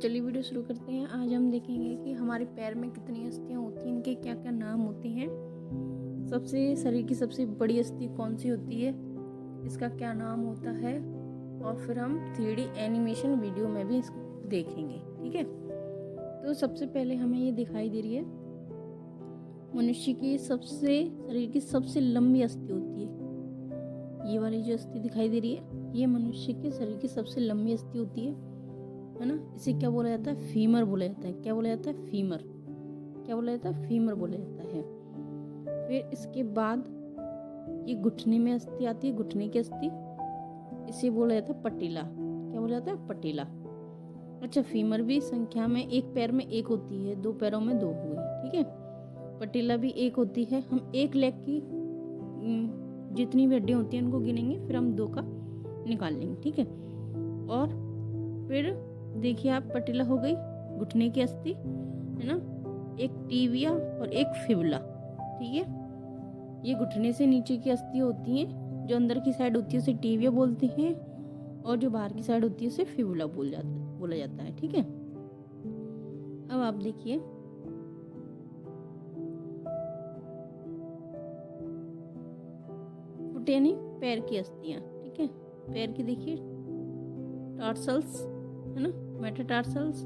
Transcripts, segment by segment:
चलिए वीडियो शुरू करते हैं। आज हम देखेंगे कि हमारे पैर में कितनी अस्थियाँ होती हैं, इनके क्या क्या नाम होते हैं। शरीर की सबसे बड़ी अस्थि कौन सी होती है, इसका क्या नाम होता है, और फिर हम 3D एनिमेशन वीडियो में भी इसको देखेंगे। ठीक है, तो सबसे पहले हमें ये दिखाई दे रही है मनुष्य की शरीर की सबसे लंबी अस्थि होती है। ये वाली जो अस्थि दिखाई दे रही है, ये मनुष्य के शरीर की सबसे लंबी अस्थि होती है ना। इसे क्या बोला जाता है? फीमर बोला जाता है। क्या बोला जाता है? फीमर। क्या बोला जाता है? फीमर बोला जाता है। फिर इसके बाद ये घुटने में अस्थि आती है, घुटने की अस्थि, इसे बोला जाता है पटीला। क्या बोला जाता है? पटीला। अच्छा, फीमर भी संख्या में एक पैर में एक होती है, दो पैरों में दो हो गई। ठीक है, पटीला भी एक होती है। हम एक लेग की जितनी भी हड्डियां होती हैं उनको गिनेंगे, फिर हम दो का निकाल लेंगे। ठीक है, और फिर देखिए आप, पटीला हो गई, घुटने की अस्थि है ना, एक टीबिया और एक फिबुला। ठीक है, ये घुटने से नीचे की अस्थि होती हैं, जो अंदर की साइड होती है उसे टीबिया बोलते हैं, और जो बाहर की साइड होती है उसे फिबुला बोला जाता है। ठीक है, अब आप देखिए, फुट यानी पैर की अस्थियां। ठीक है, पैर की देखिए, टार्सल्स है ना, मेटाटार्सल्स,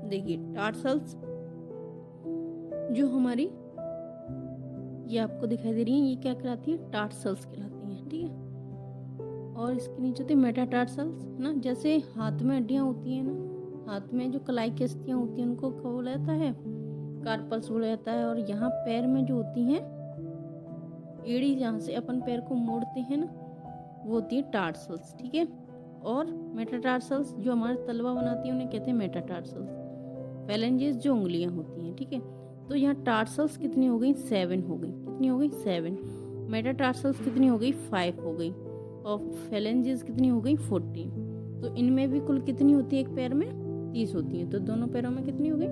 देखिए टार्सल्स जो हमारी ये आपको दिखाई दे रही है, ये क्या कहलाती है? टार्सल्स कहलाती हैं। ठीक है, और इसके नीचे होते हैं मेटाटार्सल्स है ना। जैसे हाथ में हड्डियां होती हैं ना, हाथ में जो कलाई की अस्थियां होती हैं उनको क्या बोला जाता है? कार्पल्स बोला जाता है। और यहाँ पैर में जो होती हैं एड़ी, जहाँ से अपन पैर को मोड़ते हैं ना, वो होती है टार्सल्स। ठीक है, और मेटाटार्सल्स जो हमारे तलवा बनाती है उन्हें कहते हैं मेटाटार्सल्स। फैलेंजेस जो उंगलियां होती हैं। ठीक है, तो यहाँ टार्सल्स कितनी हो गई? 7 हो गई। कितनी हो गई? 7। मेटाटार्सल्स कितनी हो गई? 5 हो गई। और फैलेंजेस कितनी हो गई? 14। तो इनमें भी कुल कितनी होती है? एक पैर में 30 होती है, तो दोनों पैरों में कितनी हो गई?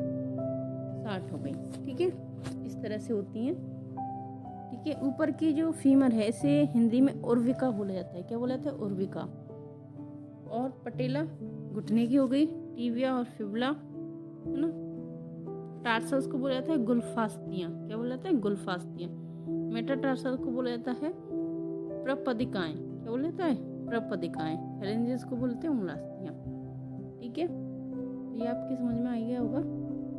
60 हो गई। ठीक है, इस तरह से होती हैं। ठीक है, ऊपर की जो फीमर है इसे हिंदी में उर्विका बोला जाता है। क्या बोला जाता है? उर्विका। और पटेला घुटने की हो गई, टीबिया और फिबुला है ना। टार्सल्स को बोला जाता है गुल्फास्तियां। क्या बोला जाता है? गुल्फास्तियां। मेटाटार्सल को बोला जाता है प्रपदिकाएं। क्या बोला जाता है? प्रपदिकाएं। फैलेंजेस को बोलते हैं उंगलास्तियां। ठीक है, तो ये आपकी समझ में आ गया होगा।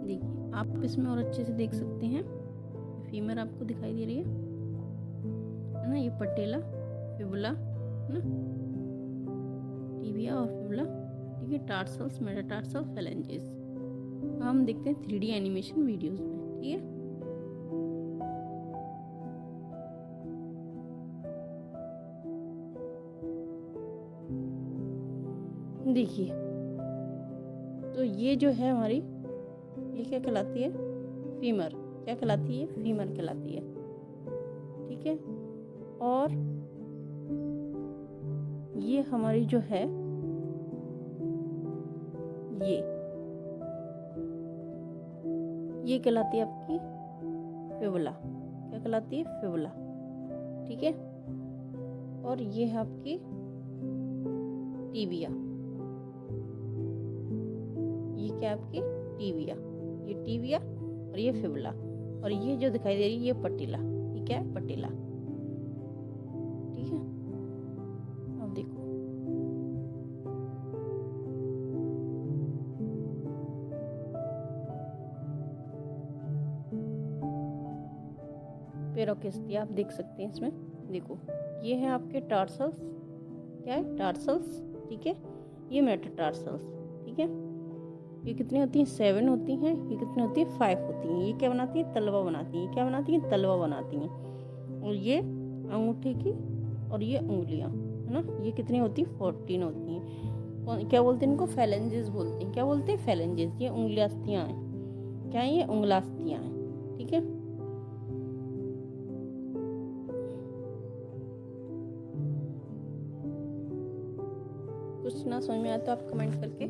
देखिए आप इसमें और अच्छे से देख सकते हैं, फीमर आपको दिखाई दे रही है ना, ये पटेला, फिबुला है ना, टीबिया और फिबुला। ठीक है, टार्सल्स, मेटाटार्सल, फैलेंजेस। हम देखते हैं 3D एनिमेशन वीडियोस में। ठीक है, देखिए तो ये जो है हमारी, ये क्या कहलाती है? फीमर। क्या कहलाती है? फीमर कहलाती है। ठीक है, और ये हमारी जो है ये कहलाती है आपकी फिबुला। क्या कहलाती है? फिबुला। ठीक है, और ये है आपकी टीबिया। ये क्या आपकी? टीबिया। ये टीबिया और ये फिबुला, और ये जो दिखाई दे रही है ये पटीला। ये क्या है? पटीला। ठीक है, अब देखो, पैरों की स्थिति आप देख सकते हैं इसमें। देखो, ये है आपके टार्सल्स। क्या है? टार्सल्स। ठीक है, ये मेटाटार्सल्स। ठीक है, ये कितनी होती हैं? 7 होती हैं। ये कितनी होती है? 5 होती हैं। ये क्या बनाती है? तलवा बनाती हैं। क्या बनाती हैं? तलवा बनाती हैं। और ये अंगूठे की और ये उंगलियां है ना, ये कितनी होती है? 14 होती हैं। क्या बोलते हैं इनको? फैलेंजेस बोलते हैं। क्या बोलते हैं? फैलेंजेस। ये उंगलास्तियां हैं। क्या है? ये उंगलास्तियां हैं। ठीक है, कुछ ना समझ में आया तो आप कमेंट करके